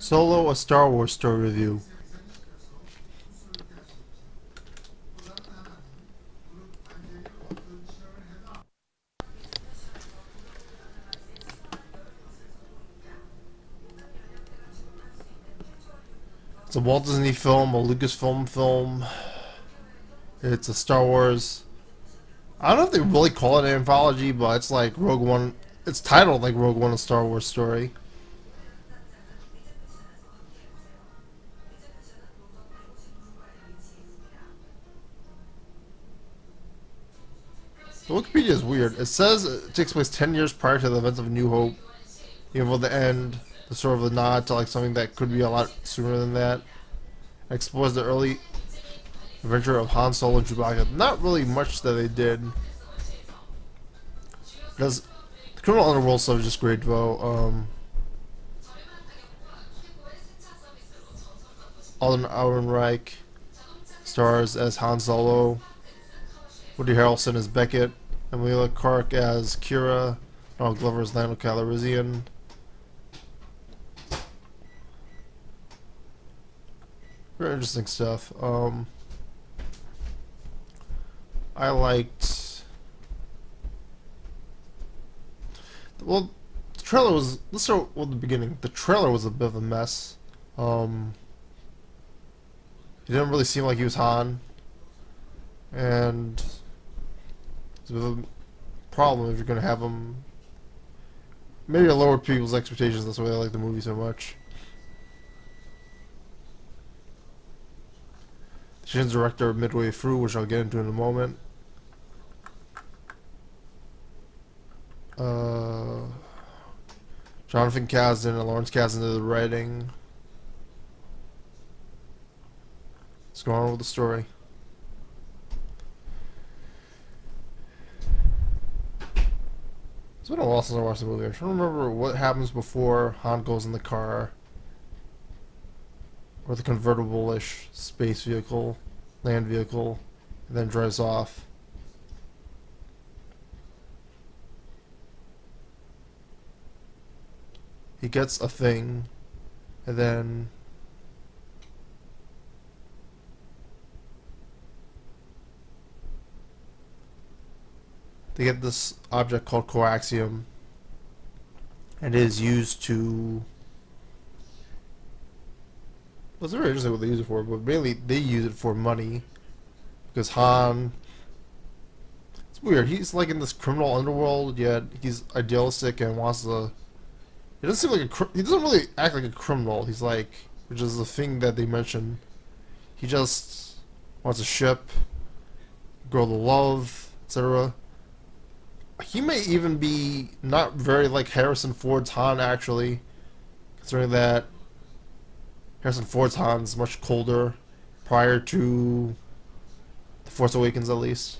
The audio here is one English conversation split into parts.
Solo, a Star Wars story review. It's a Walt Disney film, a Lucasfilm film. It's a Star Wars. I don't know if they really call it an anthology, but it's like Rogue One. It's titled like Rogue One, a Star Wars story. The Wikipedia is weird. It says it takes place 10 years prior to the events of New Hope. Even though the end, the sort of a nod to like something that could be a lot sooner than that. It explores the early adventure of Han Solo and Chewbacca. Not really much that they did. Because the criminal underworld stuff is just great though. Alden Ehrenreich stars as Han Solo. Woody Harrelson as Beckett. Emilia Clarke as Kira. Donald Glover as Lando Calrissian. Very interesting stuff. I liked. Well, the trailer was. Let's start with the beginning. The trailer was a bit of a mess. He didn't really seem like he was Han, and it's a bit of a problem if you're gonna have him. Maybe lower people's expectations. That's why I like the movie so much. Shin's director midway through, which I'll get into in a moment. Jonathan Kasdan and Lawrence Kasdan did the writing. Let's go on with the story. It's been a while since I watched the movie. I'm trying to remember what happens before Han goes in the car. Or the convertible-ish space vehicle, land vehicle, and then drives off. He gets a thing, and then they get this object called coaxium, and it is used to. Well, it's very interesting what they use it for, but mainly they use it for money, because Han. It's weird. He's like in this criminal underworld, yet he's idealistic and wants to. He doesn't seem like he doesn't really act like a criminal. He's like, which is the thing that they mention. He just wants a ship, girl to love, etc. He may even be not very like Harrison Ford's Han, actually, considering that Harrison Ford's Han's much colder prior to The Force Awakens, at least.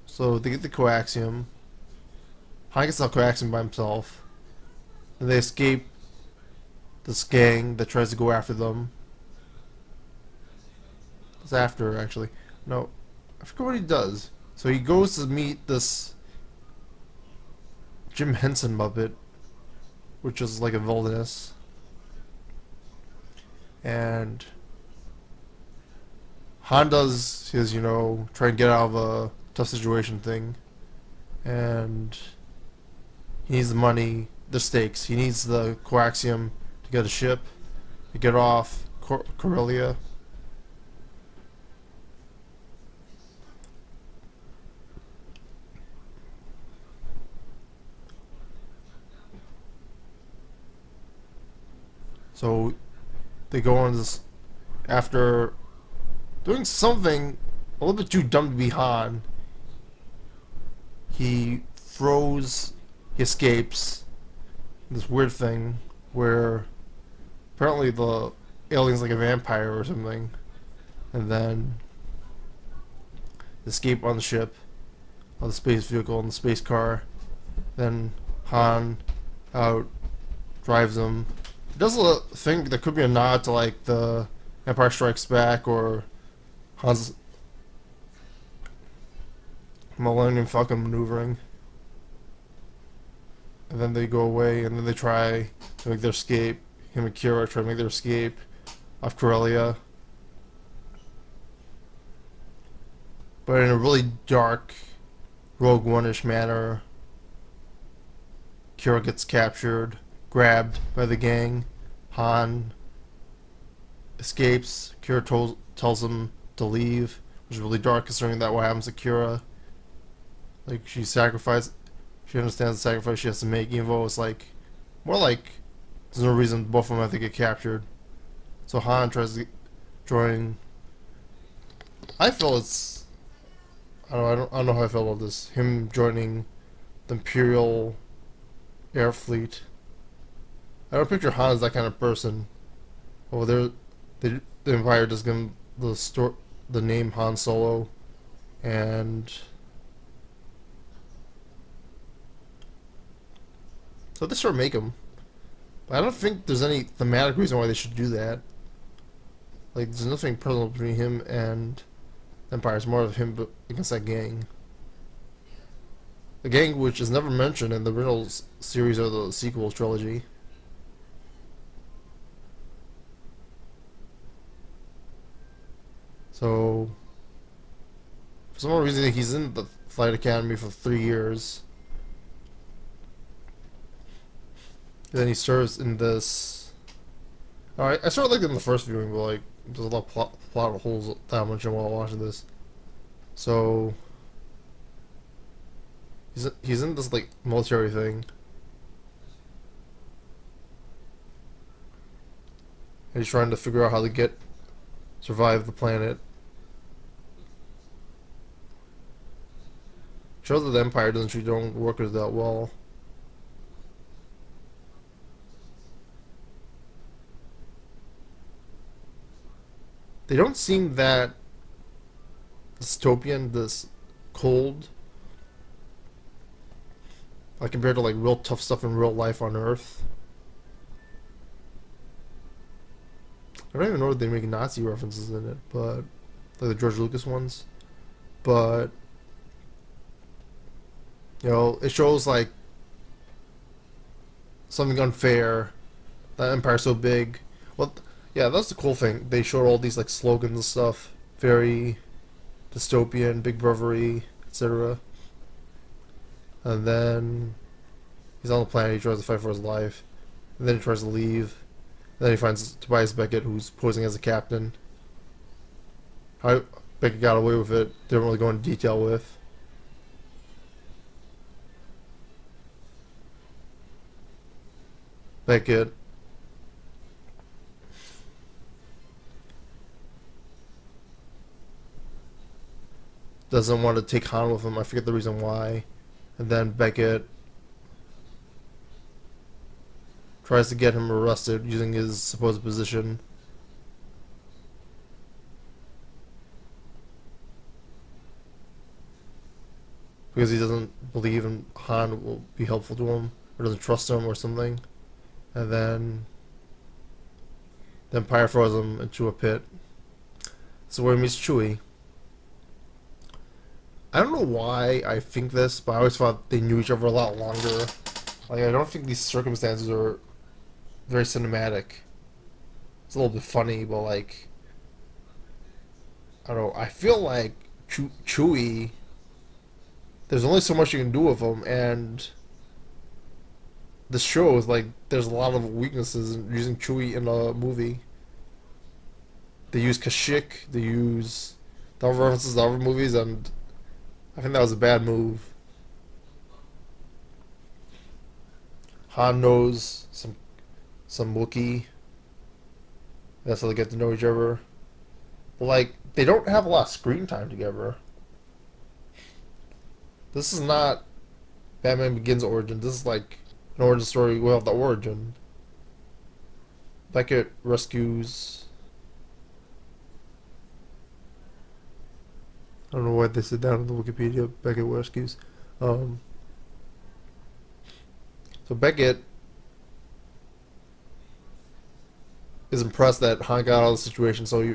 So they get the coaxium. Han gets the coaxium by himself. And they escape this gang that tries to go after them. It's after, actually. No, I forget what he does. So he goes to meet this Jim Henson Muppet, which is like a villainous. And Han does his, try and get out of a tough situation thing. And he needs the money, the stakes. He needs the coaxium to get a ship, to get off Corellia. So they go on this after doing something a little bit too dumb to be Han. He escapes this weird thing where apparently the alien's like a vampire or something, and then escape on the ship, on the space vehicle, in the space car. Then Han out drives him. He does a thing that could be a nod to like the Empire Strikes Back or Han's Millennium Falcon maneuvering, and then they go away, and then they try to make their escape. Him and Kira try to make their escape off Corellia, but in a really dark, Rogue One-ish manner. Kira gets captured, grabbed by the gang. Han escapes. Kira tells him to leave, which is really dark considering that what happens to Kira. Like, she understands the sacrifice she has to make, even though it's like, more like, there's no reason both of them have to get captured. So Han tries to join. I feel it's, I don't know how I feel about this. Him joining the Imperial Air Fleet. I don't picture Han as that kind of person. Oh, the Empire just give him the name Han Solo, and so they sort of make him. But I don't think there's any thematic reason why they should do that. Like, there's nothing personal between him and Empire. It's more of him against that gang. The gang which is never mentioned in the original series or the sequel trilogy. So, for some reason, he's in the Flight Academy for 3 years. And then he serves in this. Alright, I sort of liked it in the first viewing, but like, there's a lot of plot holes that much while watching this. So, he's in this like military thing. And he's trying to figure out how to survive the planet. Shows that the Empire doesn't treat their own workers that well. They don't seem that dystopian, this cold, like compared to like real tough stuff in real life on Earth. I don't even know if they make Nazi references in it, but like the George Lucas ones. But you know, it shows like something unfair. The Empire's so big. Well, yeah, that's the cool thing. They showed all these like slogans and stuff, very dystopian, big bravery, etc. And then he's on the planet. He tries to fight for his life, and then he tries to leave. And then he finds Tobias Beckett, who's posing as a captain. How Beckett got away with it, they don't really go into detail with. Beckett doesn't want to take Han with him. I forget the reason why. And then Beckett tries to get him arrested using his supposed position. Because he doesn't believe Han will be helpful to him, or doesn't trust him or something. And then the Empire throws him into a pit. So where he meets Chewie. I don't know why I think this, but I always thought they knew each other a lot longer. Like, I don't think these circumstances are very cinematic. It's a little bit funny, but like, I don't know. I feel like Chewie, there's only so much you can do with him, and the show is like, there's a lot of weaknesses in using Chewie in a movie. They use Kashyyyk, they use the references to other movies, and I think that was a bad move. Han knows some Wookiee. That's how they get to know each other. But like, they don't have a lot of screen time together. This is not Batman Begins origin. This is like an origin story without the origin. Beckett rescues. I don't know why they sit down in the Wikipedia. Beckett rescues. So Beckett is impressed that Han got out of the situation, so he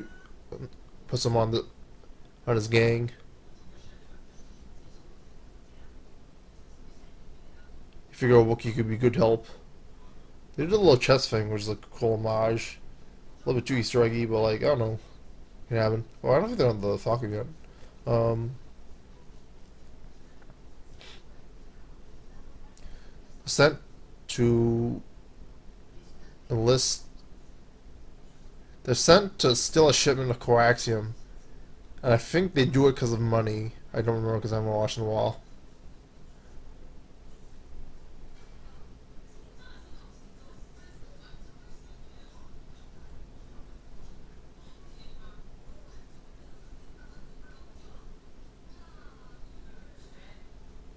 puts him on his gang. figure a Wookiee could be good help. They did a little chess thing, which is like a cool homage. A little bit too Easter eggy, but like, I don't know. It can happen. Oh, I don't think they're on the Falcon yet. Um, sent to enlist. They're sent to steal a shipment of coaxium. And I think they do it because of money. I don't remember because I haven't watched in a while.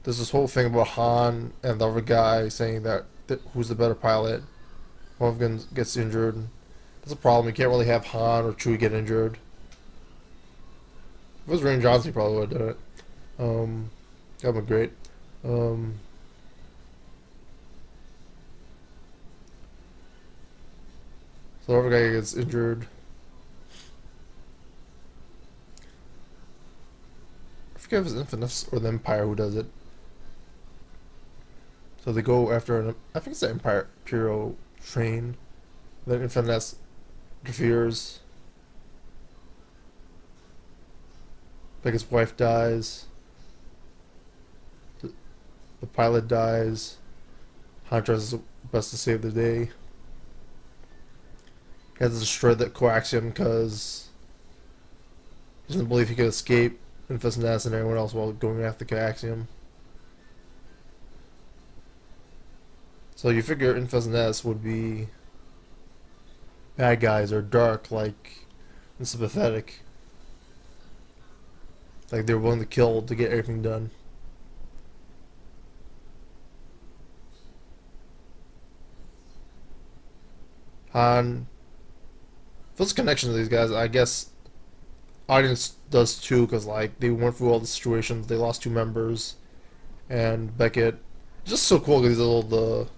There's this whole thing about Han and the other guy saying that who's the better pilot. One of them gets injured. That's a problem. You can't really have Han or Chewie get injured. If it was Rian Johnson, he probably would have done it. That would be great. Um, so the other guy gets injured. I forget if it's Infamous or the Empire who does it. So they go after I think it's the Empire Imperial train. Then Infamous interferes. Like his wife dies. The pilot dies. Han tries his best to save the day. He has to destroy that coaxium because he doesn't believe he could escape Infamous and everyone else while going after the coaxium. So you figure Infamous would be bad guys or dark, like, and sympathetic. Like they're willing to kill to get everything done. Han feels a connection to these guys. I guess audience does too, because like they went through all the situations. They lost two members, and Beckett. Just so cool because he's a little the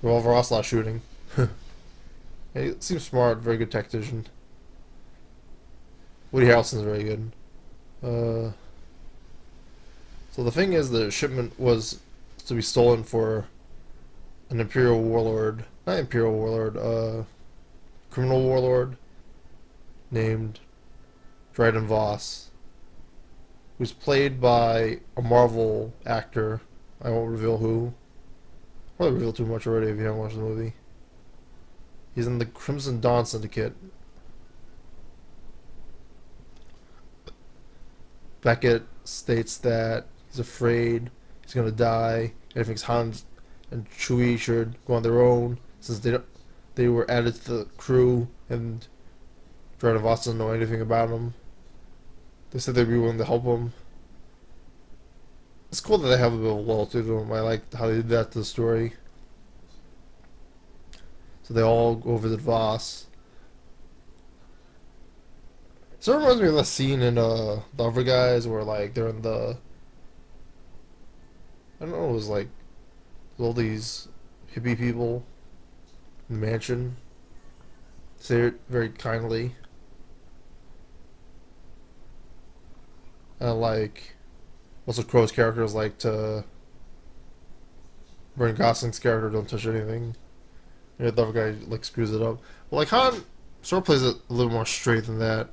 revolver ocelot shooting. He seems smart, very good tactician. Woody Harrelson's very good. Uh, so the thing is, the shipment was to be stolen for an Imperial warlord, not Imperial warlord, criminal warlord named Dryden Voss, who's played by a Marvel actor. I won't reveal who. I won't reveal too much already if you haven't watched the movie. He's in the Crimson Dawn Syndicate. Beckett states that he's afraid he's gonna die, and he thinks Hans and Chewie should go on their own since they were added to the crew, and Dryden Voss doesn't know anything about him. They said they'd be willing to help him. It's cool that they have a bit of loyalty to him. I like how they did that to the story. So they all go visit Voss. So it reminds me of the scene in the other guys where like they're in the I don't know, it was like all these hippie people in the mansion. Say it very kindly. And like Russell Crowe's character is like to Ryan Gosling's character don't touch anything. And the other guy like screws it up. But like Han sort of plays it a little more straight than that.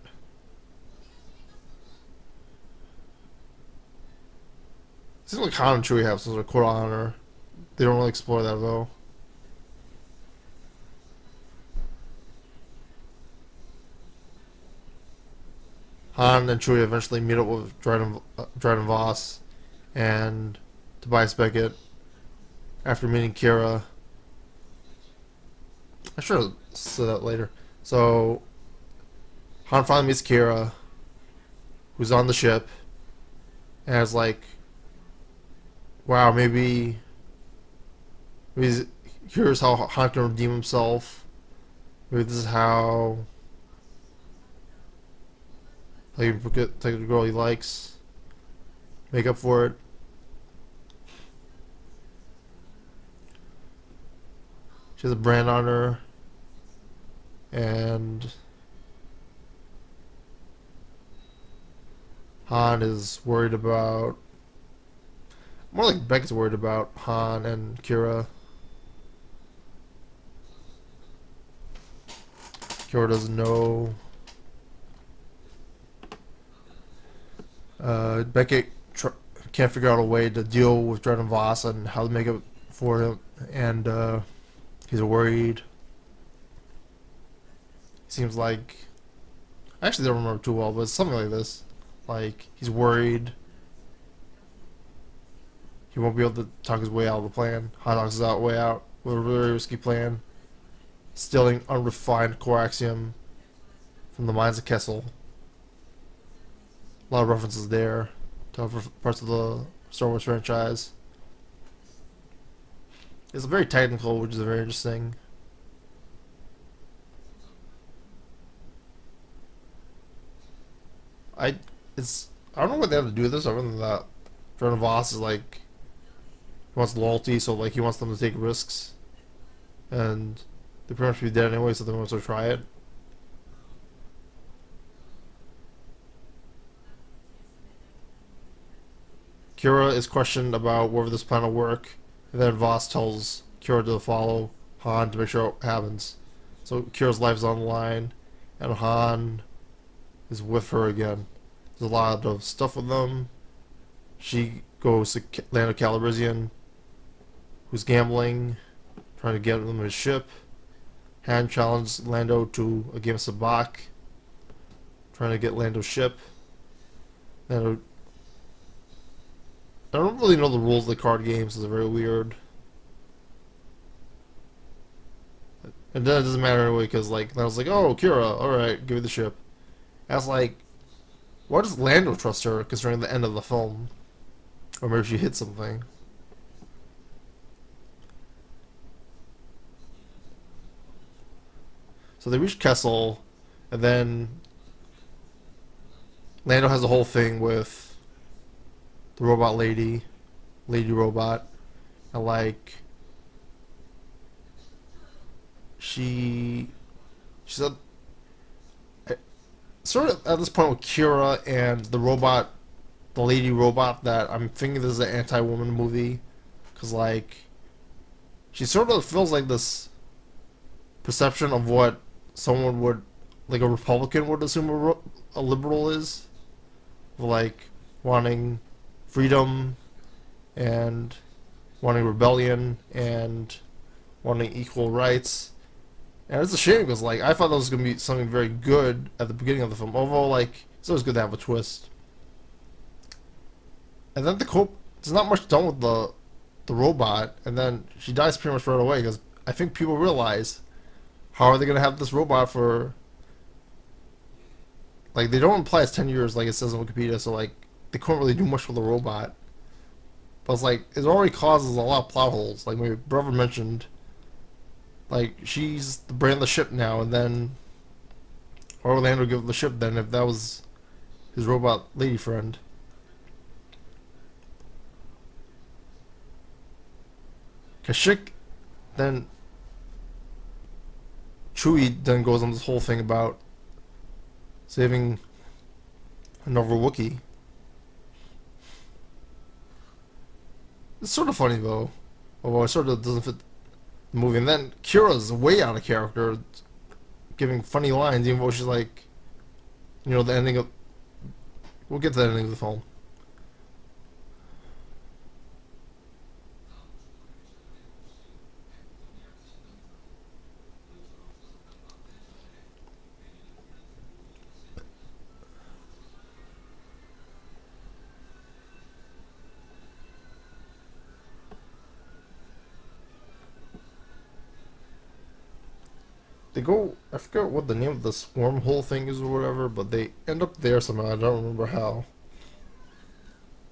It seems like Han and Chewie have some sort of code of honor. They don't really explore that though. Han and Chewie eventually meet up with Dryden Voss and Tobias Beckett after meeting Kira. I should have said that later. So Han finally meets Kira, who's on the ship, and is like, "Wow, maybe here's how Han can redeem himself. Maybe this is how you take a girl he likes, make up for it." She has a brand on her, and Han is worried about. More like Beckett's worried about Han and Kira. Kira doesn't know. Beckett can't figure out a way to deal with Dredden Voss and how to make it for him, and he's worried. Seems like I actually don't remember too well, but it's something like this. Like he's worried he won't be able to talk his way out of the plan. Han talks his way out with a really risky plan, stealing unrefined coaxium from the mines of Kessel. A lot of references there to other parts of the Star Wars franchise. It's very technical, which is very interesting. I it's I don't know what they have to do with this other than that Jordan Voss is like he wants loyalty, so like he wants them to take risks, and they pretty much be dead anyway, so they want to try it. Kira is questioned about whether this plan will work, and then Voss tells Kira to follow Han to make sure it happens. So Kira's life is on the line, and Han is with her again. There's a lot of stuff with them. She goes to Lando Calrissian, who's gambling, trying to get him his ship. Han challenged Lando to a game of sabacc, trying to get Lando's ship. Lando, I don't really know the rules of the card games, it's very weird. And then it doesn't matter anyway, because like, Lando's like, oh, Kira, alright, give me the ship. And I was like, why does Lando trust her, considering the end of the film? Or maybe she hit something. So they reach Kessel, and then Lando has the whole thing with the robot lady, lady robot, and like she said, sort of at this point with Kira and the robot, the lady robot, that I'm thinking this is an anti-woman movie, because like she sort of feels like this perception of what someone would, like a Republican would assume a liberal is, like wanting freedom and wanting rebellion and wanting equal rights. And it's a shame because like I thought that was gonna be something very good at the beginning of the film. Although like it's always good to have a twist. And then there's not much done with the robot, and then she dies pretty much right away because I think people realize how are they gonna have this robot for, like they don't imply it's 10 years like it says on Wikipedia, so like they couldn't really do much with the robot. But it's like it already causes a lot of plot holes. Like my brother mentioned, like she's the brain of the ship now, and then Orlando give the ship then if that was his robot lady friend. Kashyyyk, then Chewie then goes on this whole thing about saving another Wookiee. It's sort of funny though, although it sort of doesn't fit the movie. And then Kira's way out of character, giving funny lines, even though she's like, the ending of. We'll get to the ending of the film. They go, I forget what the name of this wormhole thing is or whatever, but they end up there somehow. I don't remember how.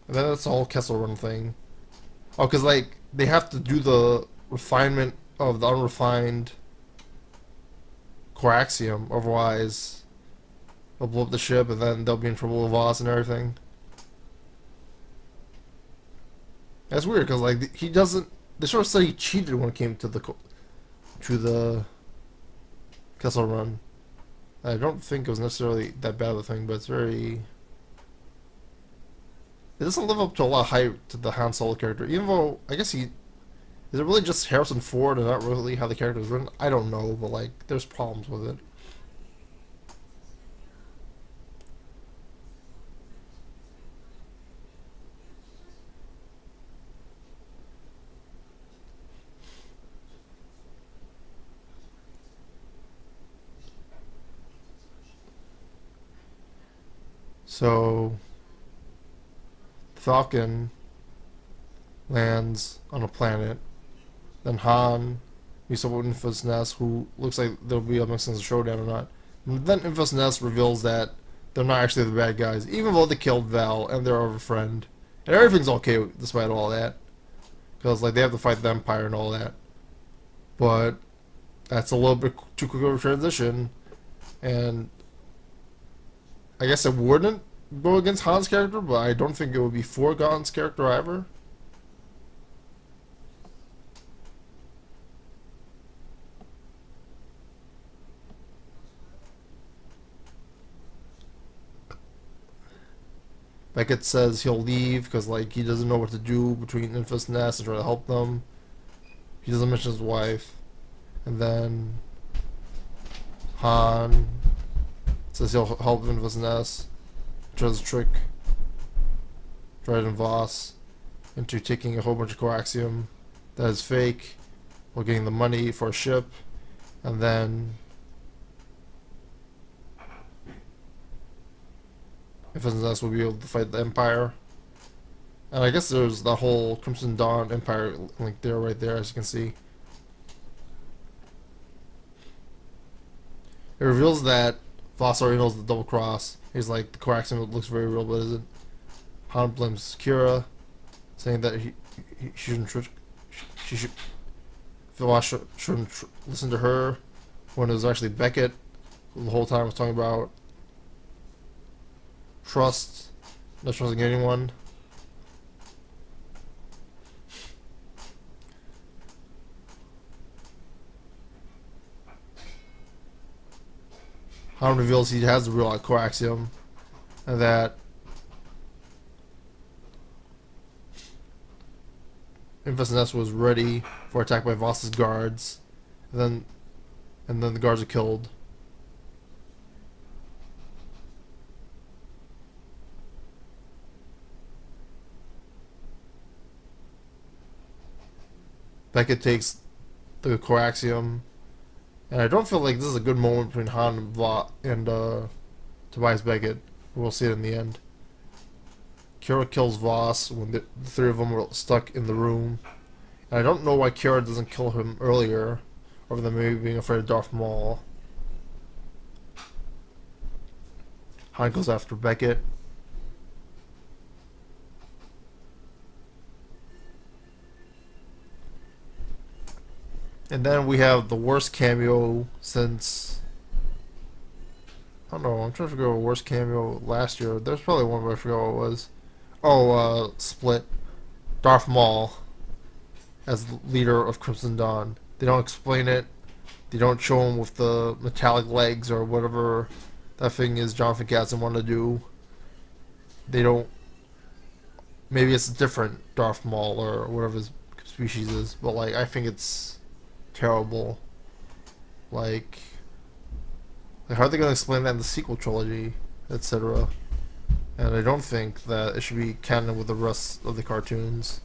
And then it's the whole Kessel Run thing. Oh, because like they have to do the refinement of the unrefined coaxium, otherwise they'll blow up the ship, and then they'll be in trouble with Voss and everything. That's weird because like he doesn't. They sort of said he cheated when it came to the Kessel Run. I don't think it was necessarily that bad of a thing, but it's it doesn't live up to a lot of hype to the Han Solo character. Even though I guess he is it really just Harrison Ford and not really how the character is written? I don't know, but like there's problems with it. So Falcon lands on a planet. Then Han meets up with Infos Nest, who looks like there'll be a mix in the showdown or not. And then Infos Nest reveals that they're not actually the bad guys, even though they killed Val and their other friend. And everything's okay despite all that. Because like they have to fight the Empire and all that. But that's a little bit too quick of a transition. And I guess it wouldn't go against Han's character, but I don't think it would be for Han's character either. Beckett says he'll leave because like he doesn't know what to do between Infus and Nest and try to help them. He doesn't mention his wife, and then Han says he'll help Infus and Nest. Tries to trick Dryden Voss into taking a whole bunch of coaxium that is fake while getting the money for a ship, and then Infus and Nest will be able to fight the Empire. And I guess there's the whole Crimson Dawn Empire link there, right there, as you can see. It reveals that Voss already knows the double cross. He's like, the coaxium looks very real, but isn't. Han blames Kira, saying that he shouldn't she should Voss shouldn't listen to her, when it was actually Beckett who the whole time was talking about trust, not trusting anyone. Han reveals he has the real coaxium, and that Infus Nest was ready for attack by Voss's guards, and then the guards are killed. Beckett takes the coaxium, and I don't feel like this is a good moment between Han and Tobias Beckett. We'll see it in the end. Kira kills Voss when the three of them were stuck in the room. And I don't know why Kira doesn't kill him earlier, other than maybe being afraid of Darth Maul. Han goes after Beckett. And then we have the worst cameo since... I don't know, I'm trying to figure out the worst cameo last year. There's probably one, but I forgot what it was. Oh, Split. Darth Maul as leader of Crimson Dawn. They don't explain it. They don't show him with the metallic legs or whatever that thing is Jonathan Katzen wanted to do. They don't... Maybe it's a different Darth Maul or whatever his species is. But, like, I think it's terrible. Like how are they going to explain that in the sequel trilogy, etc.? And I don't think that it should be canon with the rest of the cartoons.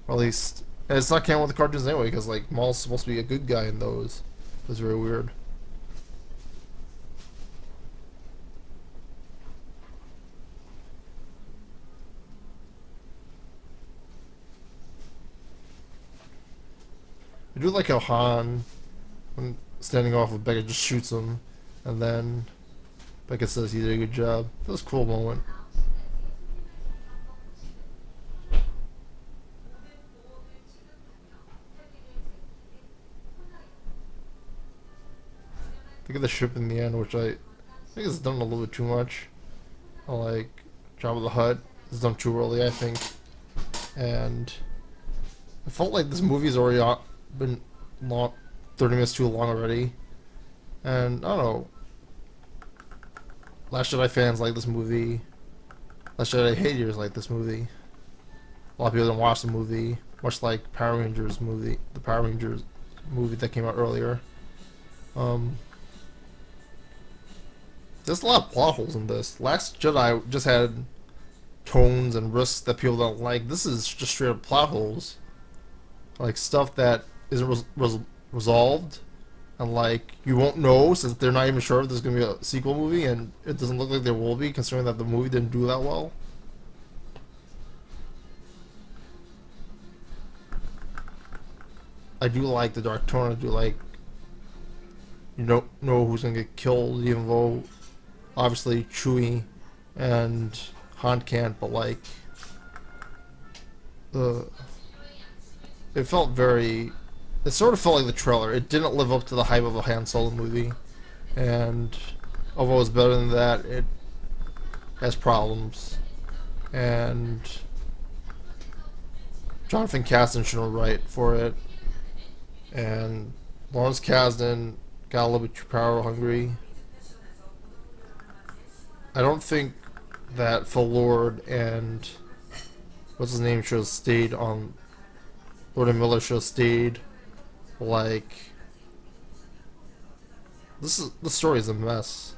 Or at least... And it's not canon with the cartoons anyway, because like Maul's supposed to be a good guy in those. It's very weird. I do like how Han, when standing off with Beckett, just shoots him, and then Beckett says he did a good job. That was a cool moment. Look at the ship in the end, which I think is done a little bit too much. I like Jabba the Hutt is done too early, I think, and I felt like this movie's already been long, 30 minutes too long already, and I don't know. Last Jedi fans like this movie. Last Jedi haters like this movie. A lot of people didn't watch the movie, much like Power Rangers movie, the Power Rangers movie that came out earlier. Um, there's a lot of plot holes in this. Last Jedi just had tones and risks that people don't like. This is just straight up plot holes, like stuff that isn't resolved, and like you won't know since they're not even sure if there's gonna be a sequel movie, and it doesn't look like there will be, considering that the movie didn't do that well. I do like the dark tone. I do like you don't know who's gonna get killed, even though obviously Chewie and Han can't. But like the, it felt very. It sort of felt like the trailer. It didn't live up to the hype of a Han Solo movie, and although it's better than that, it has problems. And Jonathan Kasdan shouldn't write for it, and Lawrence Kasdan got a little bit too power hungry. I don't think that Phil Lord and what's his name should have stayed on. Lord and Miller should have stayed. Like the story is a mess.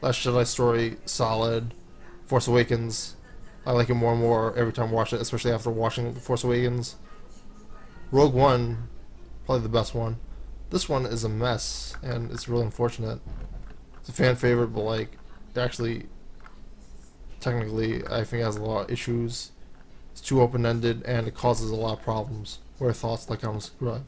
Last Jedi story solid. Force Awakens, I like it more and more every time I watch it, especially after watching Force Awakens. Rogue One, probably the best one. This one is a mess, and it's really unfortunate. It's a fan favorite, but like, actually, technically, I think it has a lot of issues. It's too open-ended, and it causes a lot of problems. What are your thoughts? Like, comments, subscribe.